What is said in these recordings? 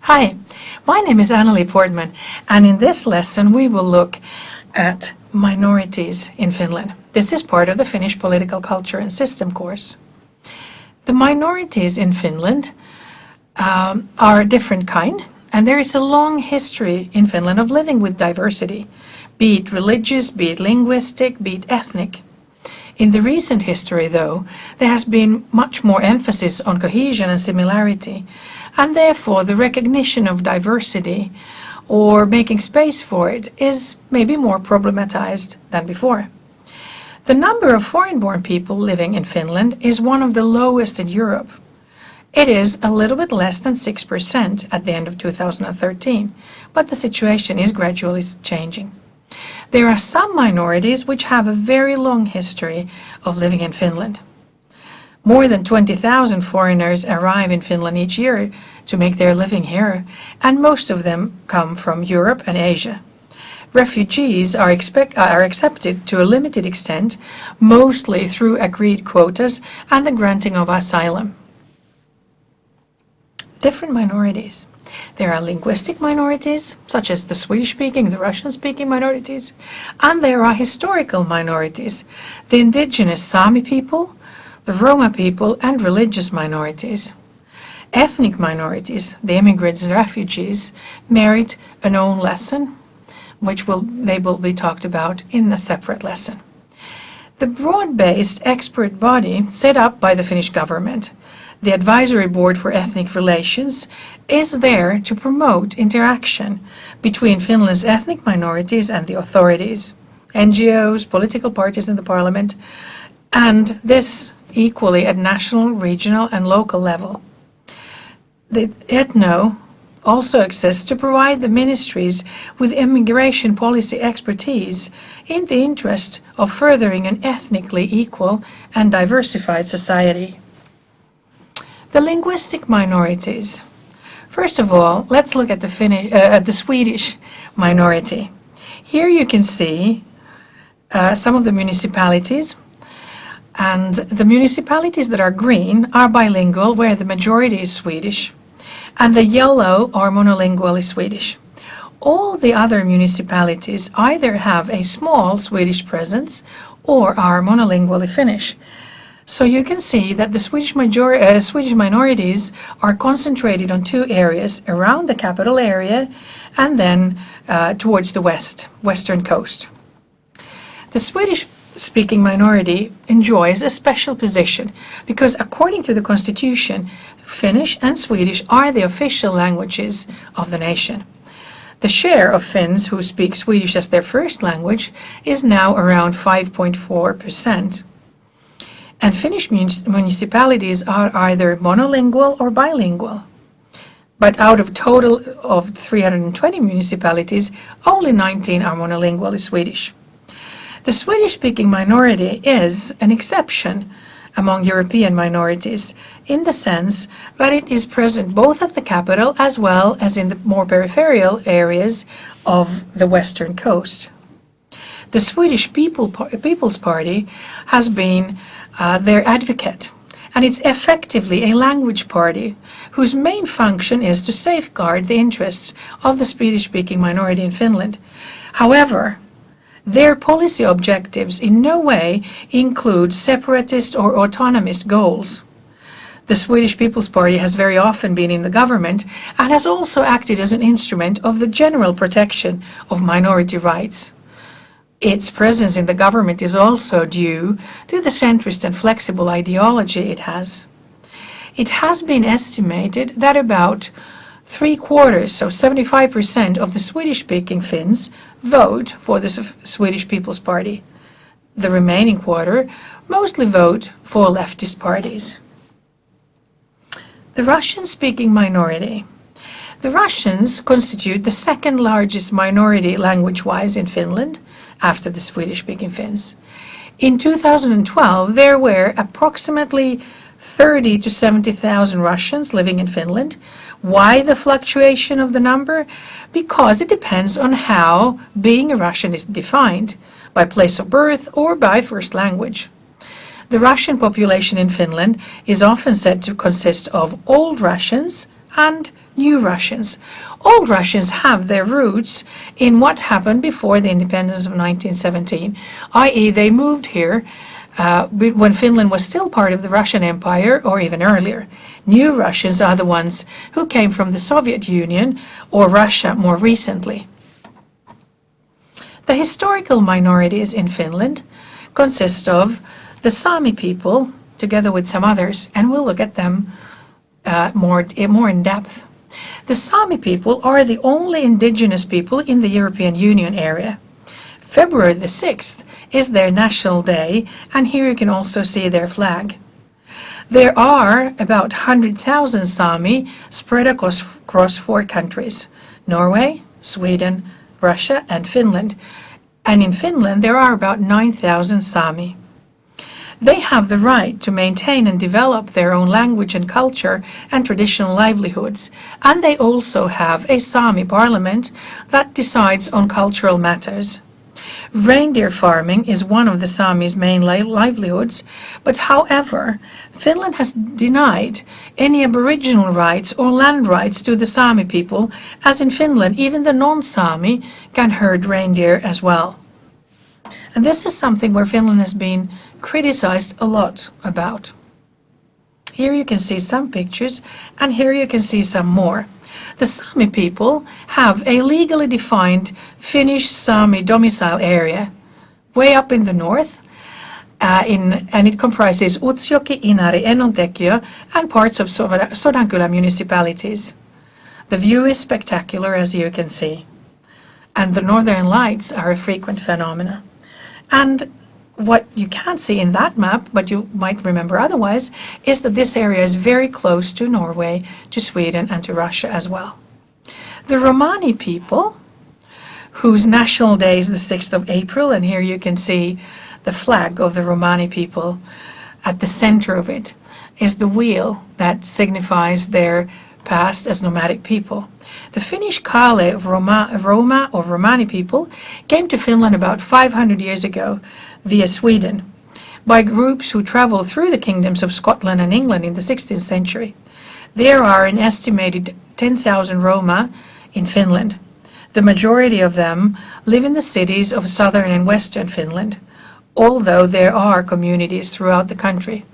Hi, my name is Anneli Portman, and in this lesson we will look at minorities in Finland. This is part of the Finnish Political Culture and System course. The minorities in Finland are a different kind, and there is a long history in Finland of living with diversity, be it religious, be it linguistic, be it ethnic. In the recent history, though, there has been much more emphasis on cohesion and similarity, and therefore the recognition of diversity or making space for it is maybe more problematized than before. The number of foreign-born people living in Finland is one of the lowest in Europe. It is a little bit less than 6% at the end of 2013, but the situation is gradually changing. There are some minorities which have a very long history of living in Finland. More than 20,000 foreigners arrive in Finland each year to make their living here, and most of them come from Europe and Asia. Refugees are accepted to a limited extent, mostly through agreed quotas and the granting of asylum. Different minorities. There are linguistic minorities, such as the Swedish-speaking, the Russian-speaking minorities, and there are historical minorities, the indigenous Sami people, the Roma people, and religious minorities. Ethnic minorities, the immigrants and refugees, merit an own lesson, which they will be talked about in a separate lesson. The broad-based expert body set up by the Finnish government, the Advisory Board for Ethnic Relations, is there to promote interaction between Finland's ethnic minorities and the authorities, NGOs, political parties in the parliament, and this equally at national, regional, and local level. The ETNO also exists to provide the ministries with immigration policy expertise in the interest of furthering an ethnically equal and diversified society. The linguistic minorities. First of all, let's look at the Swedish minority. Here you can see some of the municipalities, and the municipalities that are green are bilingual, where the majority is Swedish, and the yellow are monolingually Swedish. All the other municipalities either have a small Swedish presence or are monolingually Finnish. So you can see that the Swedish minorities are concentrated on two areas, around the capital area and then towards the western coast. The Swedish-speaking minority enjoys a special position because according to the constitution, Finnish and Swedish are the official languages of the nation. The share of Finns who speak Swedish as their first language is now around 5.4%. And Finnish municipalities are either monolingual or bilingual. But out of total of 320 municipalities, only 19 are monolingually Swedish. The Swedish-speaking minority is an exception among European minorities in the sense that it is present both at the capital as well as in the more peripheral areas of the western coast. The Swedish People's Party has been their advocate, and it's effectively a language party whose main function is to safeguard the interests of the Swedish-speaking minority in Finland. However, their policy objectives in no way include separatist or autonomist goals. The Swedish People's Party has very often been in the government and has also acted as an instrument of the general protection of minority rights. Its presence in the government is also due to the centrist and flexible ideology it has. It has been estimated that about 3/4, so 75% of the Swedish-speaking Finns vote for the Swedish People's Party. The remaining quarter mostly vote for leftist parties. The Russian-speaking minority. The Russians constitute the second largest minority language-wise in Finland, after the Swedish-speaking Finns. In 2012, there were approximately 30 to 70,000 Russians living in Finland. Why the fluctuation of the number? Because it depends on how being a Russian is defined, by place of birth or by first language. The Russian population in Finland is often said to consist of old Russians, and New Russians. Old Russians have their roots in what happened before the independence of 1917, i.e. they moved here when Finland was still part of the Russian Empire or even earlier. New Russians are the ones who came from the Soviet Union or Russia more recently. The historical minorities in Finland consist of the Sami people, together with some others, and we'll look at them more in depth. The Sami people are the only indigenous people in the European Union area. February the 6th is their national day, and here you can also see their flag. There are about 100,000 Sami spread across 4 countries: Norway, Sweden, Russia, and Finland. And in Finland there are about 9,000 Sami. They have the right to maintain and develop their own language and culture and traditional livelihoods, and they also have a Sami parliament that decides on cultural matters. Reindeer farming is one of the Sami's main livelihoods, but however, Finland has denied any Aboriginal rights or land rights to the Sami people, as in Finland even the non-Sami can herd reindeer as well. And this is something where Finland has been criticized a lot about. Here you can see some pictures, and here you can see some more. The Sami people have a legally defined Finnish Sami domicile area way up in the north, and it comprises Utsjoki, Inari, Enontekiö, and parts of Sodankylä municipalities. The view is spectacular, as you can see, and the northern lights are a frequent phenomena. And what you can't see in that map, but you might remember otherwise, is that this area is very close to Norway, to Sweden, and to Russia as well. The Romani people, whose national day is the 6th of April, and here you can see the flag of the Romani people. At the center of it is the wheel that signifies their past as nomadic people. The Finnish Kale of Roma or Romani people came to Finland about 500 years ago via Sweden by groups who traveled through the kingdoms of Scotland and England in the 16th century. There are an estimated 10,000 Roma in Finland. The majority of them live in the cities of southern and western Finland, although there are communities throughout the country.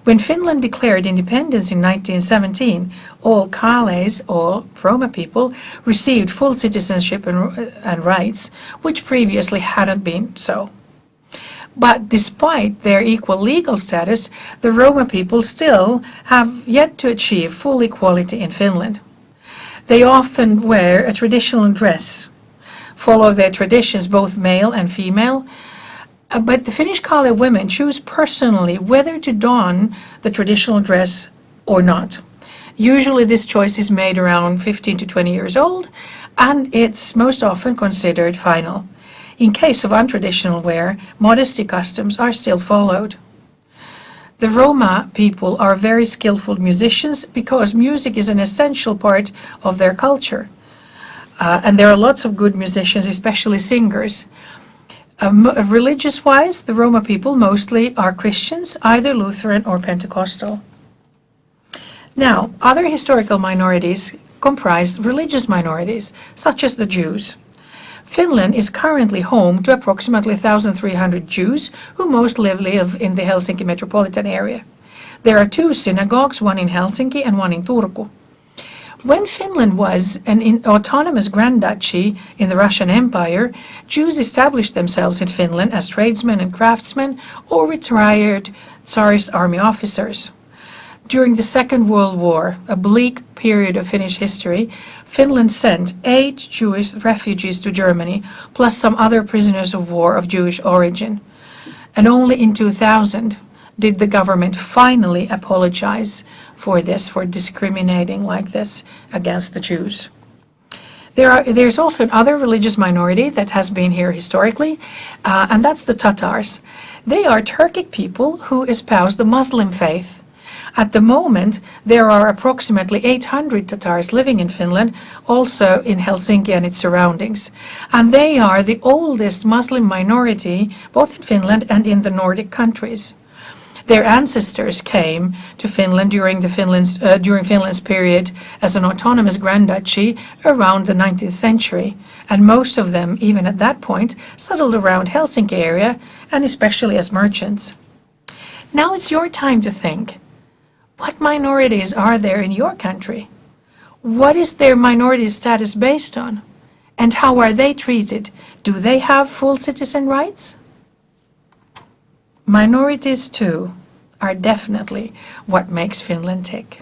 When Finland declared independence in 1917, all Kales, or Roma people, received full citizenship and rights, which previously hadn't been so. But despite their equal legal status, the Roma people still have yet to achieve full equality in Finland. They often wear a traditional dress, follow their traditions, both male and female, but the Finnish Kale women choose personally whether to don the traditional dress or not. Usually this choice is made around 15 to 20 years old, and it's most often considered final. In case of untraditional wear, modesty customs are still followed. The Roma people are very skillful musicians because music is an essential part of their culture. And there are lots of good musicians, especially singers. Religious-wise, the Roma people mostly are Christians, either Lutheran or Pentecostal. Now, other historical minorities comprise religious minorities, such as the Jews. Finland is currently home to approximately 1,300 Jews, who most live in the Helsinki metropolitan area. There are 2 synagogues, one in Helsinki and one in Turku. When Finland was an autonomous Grand Duchy in the Russian Empire, Jews established themselves in Finland as tradesmen and craftsmen or retired Tsarist army officers. During the Second World War, a bleak period of Finnish history, Finland sent 8 Jewish refugees to Germany, plus some other prisoners of war of Jewish origin. And only in 2000 did the government finally apologize for this, for discriminating like this against the Jews. There's also another religious minority that has been here historically, and that's the Tatars. They are Turkic people who espouse the Muslim faith. At the moment, there are approximately 800 Tatars living in Finland, also in Helsinki and its surroundings. And they are the oldest Muslim minority, both in Finland and in the Nordic countries. Their ancestors came to Finland during Finland's period as an autonomous Grand Duchy around the 19th century, and most of them, even at that point, settled around Helsinki area, and especially as merchants. Now it's your time to think. What minorities are there in your country? What is their minority status based on? And how are they treated? Do they have full citizen rights? Minorities, too, are definitely what makes Finland tick.